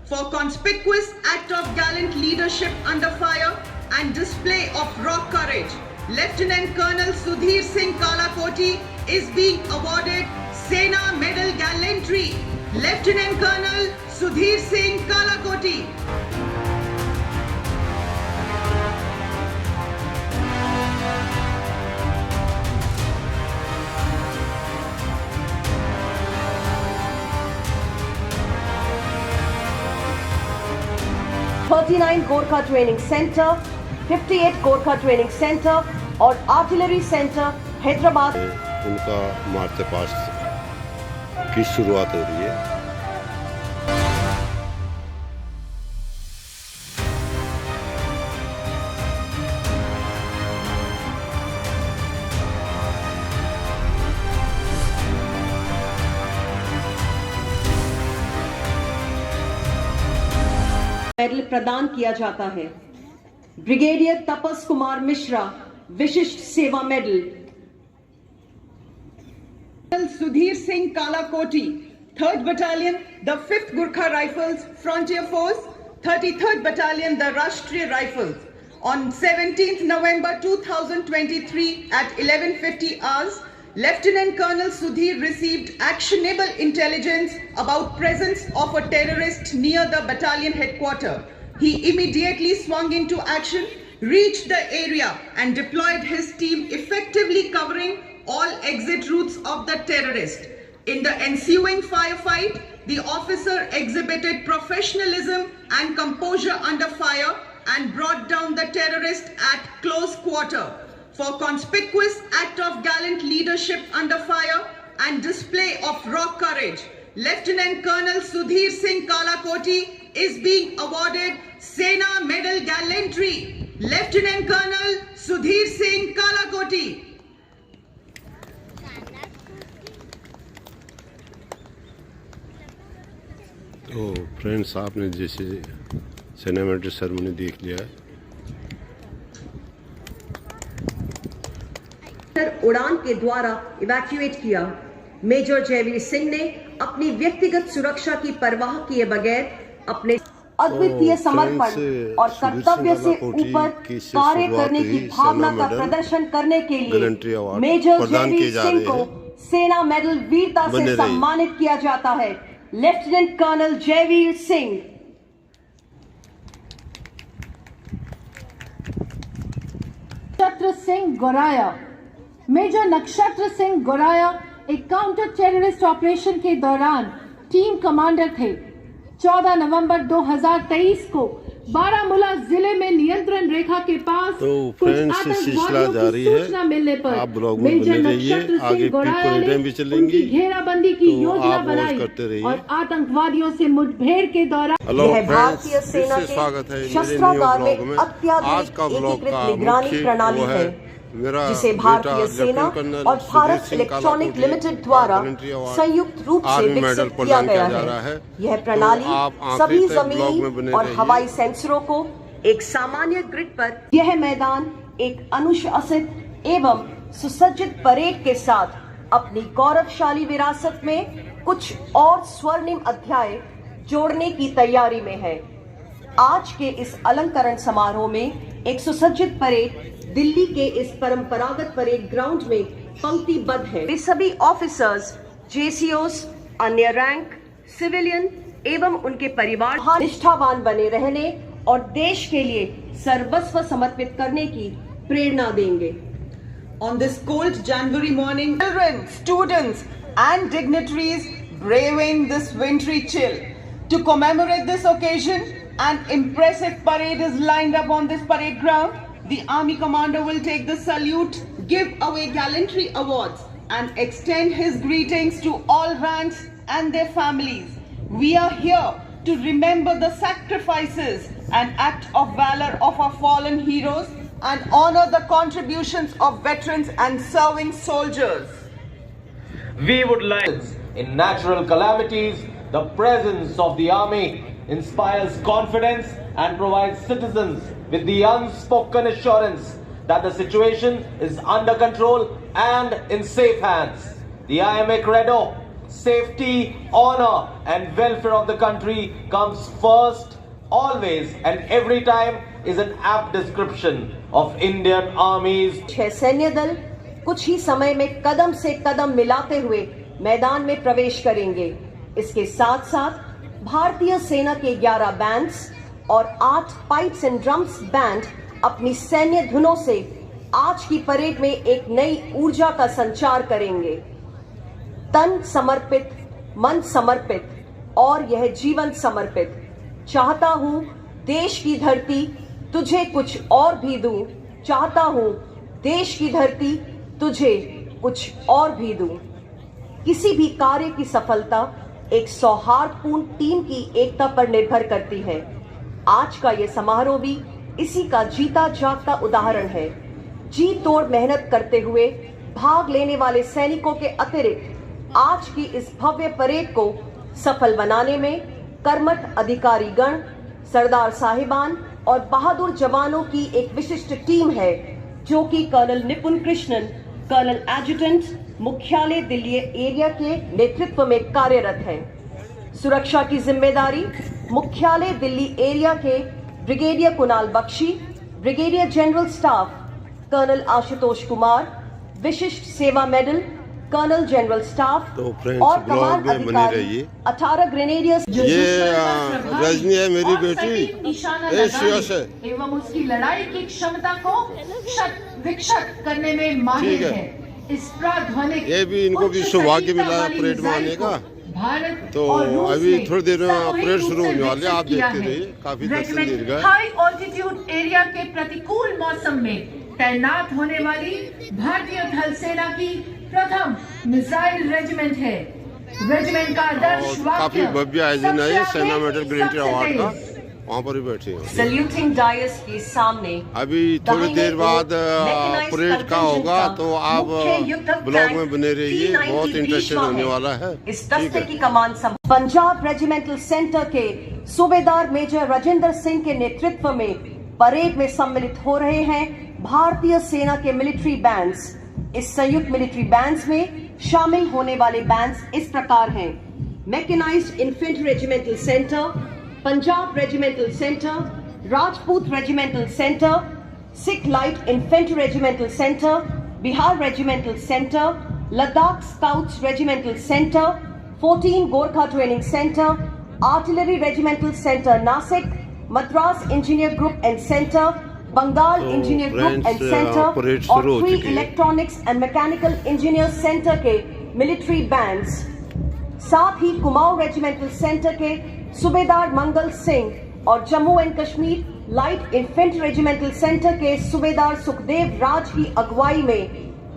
for conspicuous act of gallant leadership under fire and display of raw courage. Lieutenant Colonel Sudhir Singh Kalakoti is being awarded Sena Medal Gallantry. Lieutenant Colonel Sudhir Singh Kalakoti. (39) Gorkha training centre, 58 Gorkha training centre और artillery centre Hyderabad. उनका march past की शुरुआत हो रही है। Medal प्रदान किया जाता है। ब्रिगेडियर तपस कुमार मिश्रा विशिष्ट Seva medal. Sudhir Singh Kalakoti, 3rd Battalion, the 5th Gurkha Rifles Frontier Force, 33rd Battalion, the Rashtriya Rifles. On 17th November 2023 at 11:50 hours, Lieutenant Colonel Sudhir received actionable intelligence about presence of a terrorist near the battalion headquarters. He immediately swung into action, reached the area and deployed his team, effectively covering all exit routes of the terrorist. In the ensuing firefight, the officer exhibited professionalism and composure under fire and brought down the terrorist at close quarter. For conspicuous act of gallant leadership under fire and display of raw courage, Lieutenant Colonel Sudhir Singh Kalakoti is being awarded Sena Medal Gallantry. Lieutenant Colonel Sudhir Singh Kalakoti. तो friends, आपने जैसे सेना medal ceremony देख लिया है। उड़ान के द्वारा इवैक्यूएट किया। मेजर जयवीर सिंह ने अपनी व्यक्तिगत सुरक्षा की परवाह किए बगैर अपने अद्वितीय समर्पण और कर्तव्य से ऊपर कार्य करने की भावना का प्रदर्शन करने के लिए मेजर जयवीर सिंह को सेना मेडल वीरता से सम्मानित किया जाता है। Lieutenant colonel Jaiveer Singh. Nakshatra Singh Goraya. Major नक्षत्र सिंह गोराया एक काउंटर टेररिस्ट ऑपरेशन के दौरान टीम कमांडर थे। 14 नवंबर 2023 को बारामूला जिले में नियंत्रण रेखा के पास कुछ आतंकवादियों की सूचना मिलने पर मेजर नक्षत्र सिंह गोराया ने उनकी घेराबंदी की योजना बनाई और आतंकवादियों से मुठभेड़ के दौरान यह भारतीय सेना के शस्त्रागार में अत्याधुनिक एकीकृत निगरानी प्रणाली है जिसे भारतीय सेना और भारत इलेक्ट्रॉनिक लिमिटेड द्वारा संयुक्त रूप से विकसित किया गया है। यह प्रणाली सभी जमीनी और हवाई सेंसरों को एक सामान्य ग्रिड पर। यह मैदान एक अनुशासित एवं सुसज्जित परेड के साथ अपनी गौरवशाली विरासत में कुछ और स्वर्णिम अध्याय जोड़ने की तैयारी में है। आज के इस अलंकरण समारोह में एक सुसज्जित परेड दिल्ली के इस परंपरागत परेड ग्राउंड में पंक्तिबद्ध है। वे सभी ऑफिसर्स, जेसीओस, अन्य रैंक, सिविलियन एवं उनके परिवार निष्ठावान बने रहने और देश के लिए सर्वस्व समर्पित करने की प्रेरणा देंगे। On this cold January morning, children, students and dignitaries braving this wintry chill. To commemorate this occasion, an impressive parade is lined up on this parade ground. The Army Commander will take the salute, give away gallantry awards and extend his greetings to all ranks and their families. We are here to remember the sacrifices and act of valor of our fallen heroes and honor the contributions of veterans and serving soldiers. We would like, in natural calamities, the presence of the Army inspires confidence and provides citizens with the unspoken assurance that the situation is under control and in safe hands. The IMA Credo safety, honor and welfare of the country comes first, always and every time is an apt description of Indian Army's छह सैन्य दल कुछ ही समय में कदम से कदम मिलाते हुए मैदान में प्रवेश करेंगे। इसके साथ साथ भारतीय सेना के 11 बैंड्स और 8 पाइप्स एंड ड्रम्स बैंड अपनी सैन्य धुनों से आज की परेड में एक नई ऊर्जा का संचार करेंगे। तन समर्पित, मन समर्पित और यह जीवन समर्पित। चाहता हूं देश की धरती तुझे कुछ और भी दूं, चाहता हूं देश की धरती तुझे कुछ और भी दूं। किसी भी कार्य की सफलता एक सौहार्दपूर्ण टीम की एकता पर निर्भर करती है। आज का यह समारोह भी इसी का जीता जागता उदाहरण है। जी तोड़ मेहनत करते हुए भाग लेने वाले सैनिकों के अतिरिक्त आज की इस भव्य परेड को सफल बनाने में कर्मठ अधिकारीगण, सरदार साहिबान और बहादुर जवानों की एक विशिष्ट टीम है, जो कि कर्नल निपुण कृष्णन, कर्नल एडजुटेंट, मुख्यालय दिल्ली एरिया के नेतृत्व में कार्यरत है। सुरक्षा की जिम्मेदारी मुख्यालय दिल्ली एरिया के brigadier Kunal Bakshi, brigadier general staff colonel Ashutosh Kumar, Vishisht Seva medal colonel general staff तो और ब्लॉग में बने रहिए। 18 ग्रेनेडियर्स। ये रजनी है मेरी बेटी, निशाना है एवं उसकी लड़ाई की क्षमता को शत विकसित करने में माहिर है। इस प्राध्वनिक ये भी इनको भी सौभाग्य मिला परेड में आने का। भारत तो और रूस अभी ने थोड़ी देर में सामूहिक परेड रूप शुरू से होने वाले हैं, आप विकसित किया देखते है। रहिए। काफी दर्शन रेजिमेंट दीर्घ है। हाई ऑल्टीट्यूड एरिया के प्रतिकूल मौसम में तैनात होने वाली भारतीय थल सेना की प्रथम मिसाइल रेजिमेंट है। रेजिमेंट का आदर्श और वाक्य काफी भव्य आयोजन है ये सबसे सेना आगे, मेडल ग्रेनेडियर सबसे अवार्ड का। तेज। वहाँ पर ही बैठे हैं। सल्यूटिंग डायस के सामने अभी थोड़ी देर बाद मैकेनाइज्ड परेड का होगा, कंटिजेंट तो आप मुख्य युद्धक ब्लॉग टैंक में बने रहिए, T90 बहुत इंटरेस्टेड भीष्मा होने है। वाला है। इस ठीक दस्ते है। की कमान पंजाब रेजिमेंटल सेंटर के सूबेदार मेजर राजेंद्र सिंह के नेतृत्व में परेड में सम्मिलित हो रहे हैं भारतीय सेना के मिलिट्री बैंड्स। इस संयुक्त मिलिट्री बैंड्स में शामिल होने वाले बैंड्स इस प्रकार हैं: mechanised infantry regimental centre, Punjab regimental centre, Rajput regimental centre, Sikh light infantry regimental centre, Bihar regimental centre, Ladakh scouts regimental centre, 14 Gorkha training centre, artillery regimental centre Nashik, Madras engineer group and centre, Bengal तो engineer group and friends, centre parade और शुरू हो 3 चुकी है। Electronics and mechanical engineer centre के military bands. साथ ही Kumaon regimental centre के सूबेदार मंगल सिंह और Jammu and Kashmir light infantry regimental centre के सूबेदार सुखदेव राज की अगुवाई में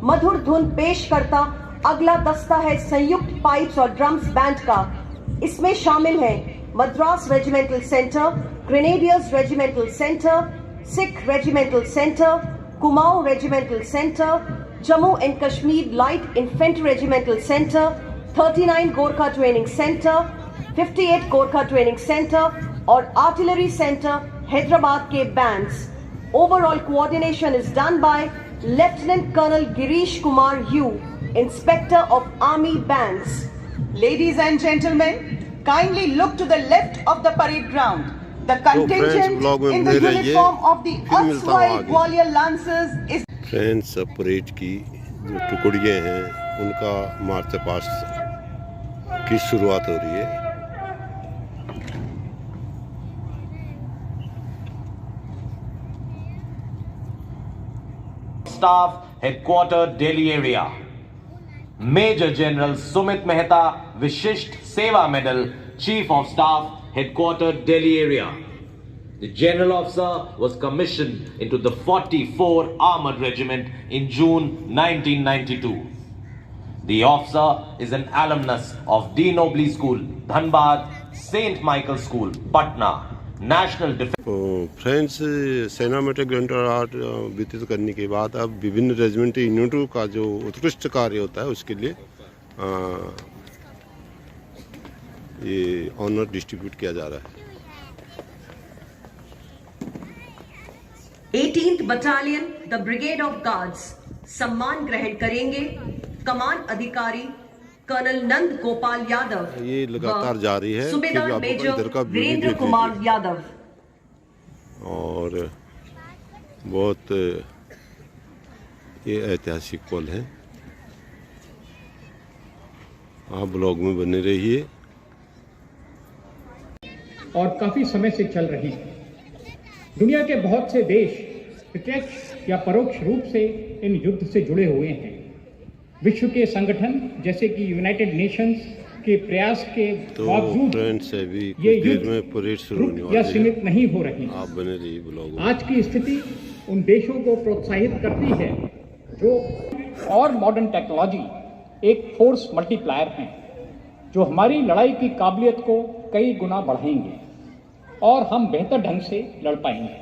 मधुर धुन पेश करता अगला दस्ता है संयुक्त पाइप्स और ड्रम्स बैंड का। इसमें शामिल हैं Madras regimental centre, grenadiers regimental centre, Sikh regimental centre, Kumaon regimental centre, Jammu and Kashmir light infantry regimental centre, 39 Gorkha training centre, 58 Gorkha training centre और आर्टिलरी सेंटर हैदराबाद के bands. Overall coordination is done by lieutenant colonel Girish Kumar U, inspector of army bands. Ladies and gentlemen, kindly look to the left of the parade ground. The contingent blog में in the बने रहिए। uniform of the फिर मिलता हूँ erstwhile आगे। Gwalior Lancers is friends, parade की जो टुकड़ियाँ हैं उनका मार्च पास्ट की शुरुआत हो रही है। Staff Headquarters Delhi area. Major General Sumit Mehta, Vishisht Seva Medal, Chief of Staff Headquarters Delhi area. The General Officer was commissioned into the 44 Armored Regiment in June 1992. The officer is an alumnus of D. Nobly School, Dhanbad, St. Michael School, Patna, National Defense. तो friends, सेना medal grenadier award वितरित करने के बाद अब विभिन्न regimental यूनिटों का जो उत्कृष्ट कार्य होता है उसके लिए ये ऑनर डिस्ट्रीब्यूट किया जा रहा है। 18th battalion the brigade of guards सम्मान ग्रहण करेंगे कमान अधिकारी कर्नल नंद गोपाल यादव ये लगातार जारी है। सूबेदार फिर आपको इधर मेजर का व्यू वीरेंद्र देख कुमार लीजिए। यादव। और बहुत ये ऐतिहासिक पल है। आप ब्लॉग में बने रहिए। और काफी समय से चल रही है। दुनिया के बहुत से देश प्रत्यक्ष या परोक्ष रूप से इन युद्ध से जुड़े हुए हैं। विश्व के संगठन जैसे कि यूनाइटेड नेशंस के प्रयास के तो बावजूद फ्रेंड्स अभी ये कुछ देर युद्ध में परेड शुरू होने रुक या वाली है। सीमित नहीं हो रही। आप बने रहिए ब्लॉग में। आज की स्थिति उन देशों को प्रोत्साहित करती है जो और मॉडर्न टेक्नोलॉजी एक फोर्स मल्टीप्लायर हैं जो हमारी लड़ाई की काबिलियत को कई गुना बढ़ाएंगे और हम बेहतर ढंग से लड़ पाएंगे।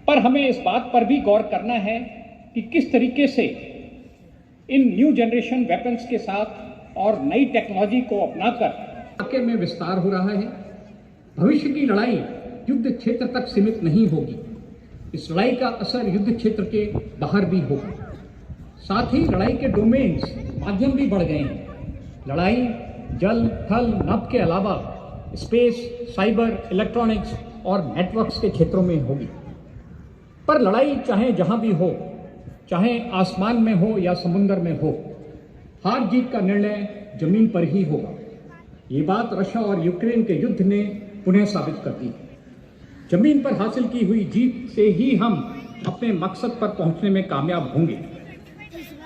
पर हमें इस बात पर भी गौर करना है कि किस तरीके से इन न्यू जनरेशन वेपन्स के साथ और नई टेक्नोलॉजी को अपनाकर इलाके में विस्तार हो रहा है। भविष्य की लड़ाई युद्ध क्षेत्र तक सीमित नहीं होगी। इस लड़ाई का असर युद्ध क्षेत्र के बाहर भी होगा। साथ ही लड़ाई के डोमेन्स माध्यम भी बढ़ गए हैं। लड़ाई जल, थल, नभ के अलावा स्पेस, साइबर, इलेक्ट्रॉनिक्स और नेटवर्क्स के क्षेत्रों में होगी। पर लड़ाई चाहे जहां भी हो, चाहे आसमान में हो या समुद्र में हो, हार जीत का निर्णय जमीन पर ही होगा। ये बात रशिया और यूक्रेन के युद्ध ने पुनः साबित कर दी। जमीन पर हासिल की हुई जीत से ही हम अपने मकसद पर पहुंचने में कामयाब होंगे।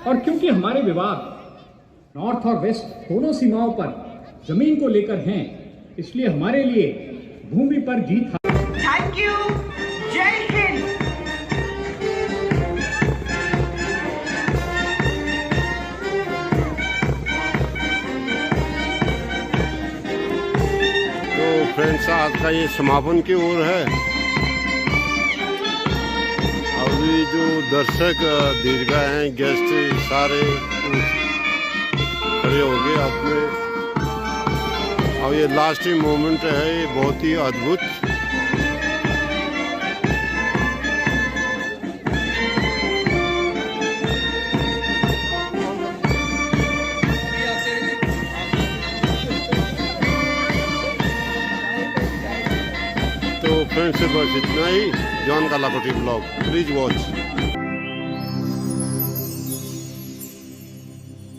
और क्योंकि हमारे विवाद नॉर्थ और वेस्ट दोनों सीमाओं पर जमीन को लेकर हैं, इसलिए हमारे लिए भूमि पर जीत Thank you. Jai Hind. तो फ्रेंड्स आज का ये समापन की ओर है। अभी जो दर्शक दीर्घा हैं, गेस्ट सारे खड़े हो गए अपने। और ये लास्टिंग मोमेंट है, ये बहुत ही अद्भुत। तो फ्रेंड्स बस इतना ही। John Kalakoti blog, please watch.